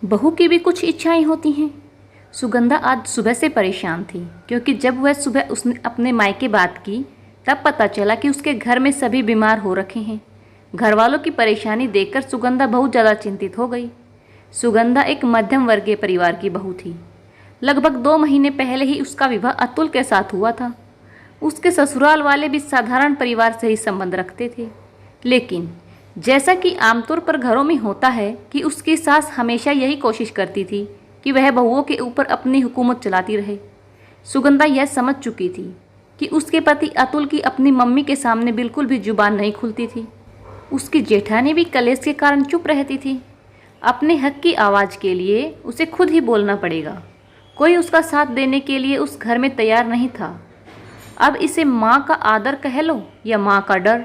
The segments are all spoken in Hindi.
बहू की भी कुछ इच्छाएं होती हैं। सुगंधा आज सुबह से परेशान थी क्योंकि जब वह सुबह उसने अपने मायके बात की तब पता चला कि उसके घर में सभी बीमार हो रखे हैं। घर वालों की परेशानी देखकर सुगंधा बहुत ज़्यादा चिंतित हो गई। सुगंधा एक मध्यम वर्गीय परिवार की बहू थी। लगभग 2 महीने पहले ही उसका विवाह अतुल के साथ हुआ था। उसके ससुराल वाले भी साधारण परिवार से ही संबंध रखते थे, लेकिन जैसा कि आमतौर पर घरों में होता है कि उसकी सास हमेशा यही कोशिश करती थी कि वह बहुओं के ऊपर अपनी हुकूमत चलाती रहे। सुगंधा यह समझ चुकी थी कि उसके पति अतुल की अपनी मम्मी के सामने बिल्कुल भी जुबान नहीं खुलती थी। उसकी जेठानी भी कलेश के कारण चुप रहती थी। अपने हक की आवाज़ के लिए उसे खुद ही बोलना पड़ेगा। कोई उसका साथ देने के लिए उस घर में तैयार नहीं था। अब इसे माँ का आदर कह लो या माँ का डर।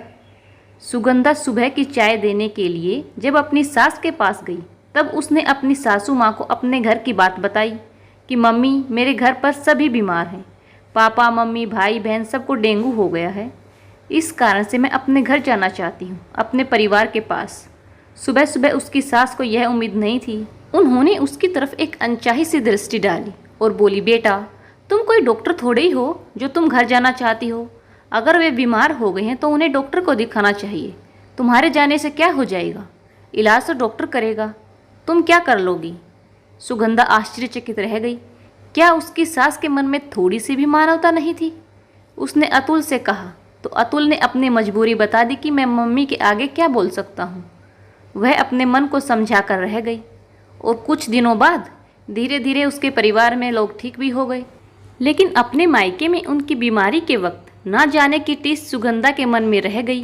सुगंधा सुबह की चाय देने के लिए जब अपनी सास के पास गई तब उसने अपनी सासू माँ को अपने घर की बात बताई कि मम्मी, मेरे घर पर सभी बीमार हैं। पापा, मम्मी, भाई, बहन सबको डेंगू हो गया है। इस कारण से मैं अपने घर जाना चाहती हूँ, अपने परिवार के पास। सुबह सुबह उसकी सास को यह उम्मीद नहीं थी। उन्होंने उसकी तरफ एक अनचाही सी दृष्टि डाली और बोली, बेटा, तुम कोई डॉक्टर थोड़े ही हो जो तुम घर जाना चाहती हो। अगर वे बीमार हो गए हैं तो उन्हें डॉक्टर को दिखाना चाहिए। तुम्हारे जाने से क्या हो जाएगा? इलाज तो डॉक्टर करेगा, तुम क्या कर लोगी? सुगंधा आश्चर्यचकित रह गई। क्या उसकी सास के मन में थोड़ी सी भी मानवता नहीं थी? उसने अतुल से कहा तो अतुल ने अपनी मजबूरी बता दी कि मैं मम्मी के आगे क्या बोल सकता हूँ। वह अपने मन को समझा कर रह गई और कुछ दिनों बाद धीरे धीरे उसके परिवार में लोग ठीक भी हो गए। लेकिन अपने मायके में उनकी बीमारी के वक्त ना जाने की टीस सुगंधा के मन में रह गई।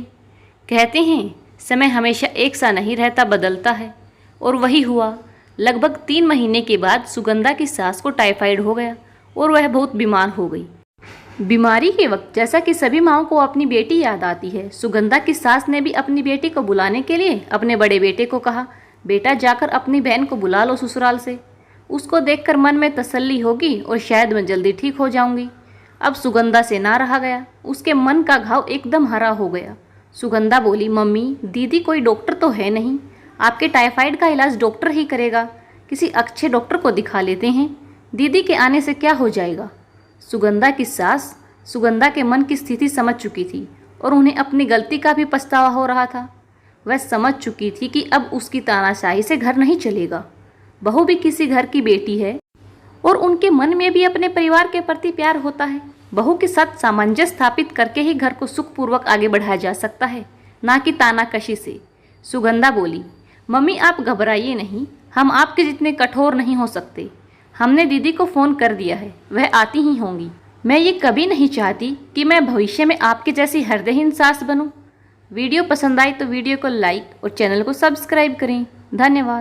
कहते हैं समय हमेशा एक सा नहीं रहता, बदलता है। और वही हुआ। लगभग 3 महीने के बाद सुगंधा की सास को टाइफाइड हो गया और वह बहुत बीमार हो गई। बीमारी के वक्त जैसा कि सभी माँओं को अपनी बेटी याद आती है, सुगंधा की सास ने भी अपनी बेटी को बुलाने के लिए अपने बड़े बेटे को कहा, बेटा जाकर अपनी बहन को बुला लो ससुराल से। उसको देखकर मन में तसल्ली होगी और शायद मैं जल्दी ठीक हो जाऊंगी। अब सुगंधा से ना रहा गया। उसके मन का घाव एकदम हरा हो गया। सुगंधा बोली, मम्मी, दीदी कोई डॉक्टर तो है नहीं। आपके टाइफाइड का इलाज डॉक्टर ही करेगा। किसी अच्छे डॉक्टर को दिखा लेते हैं। दीदी के आने से क्या हो जाएगा? सुगंधा की सास सुगंधा के मन की स्थिति समझ चुकी थी और उन्हें अपनी गलती का भी पछतावा हो रहा था। वह समझ चुकी थी कि अब उसकी तानाशाही से घर नहीं चलेगा। बहू भी किसी घर की बेटी है और उनके मन में भी अपने परिवार के प्रति प्यार होता है। बहू के साथ सामंजस्य स्थापित करके ही घर को सुखपूर्वक आगे बढ़ाया जा सकता है, ना कि तानाकशी से। सुगंधा बोली, मम्मी आप घबराइए नहीं, हम आपके जितने कठोर नहीं हो सकते। हमने दीदी को फ़ोन कर दिया है, वह आती ही होंगी। मैं ये कभी नहीं चाहती कि मैं भविष्य में आपके जैसी हृदयहीन सास बनूं। वीडियो पसंद आई तो वीडियो को लाइक और चैनल को सब्सक्राइब करें। धन्यवाद।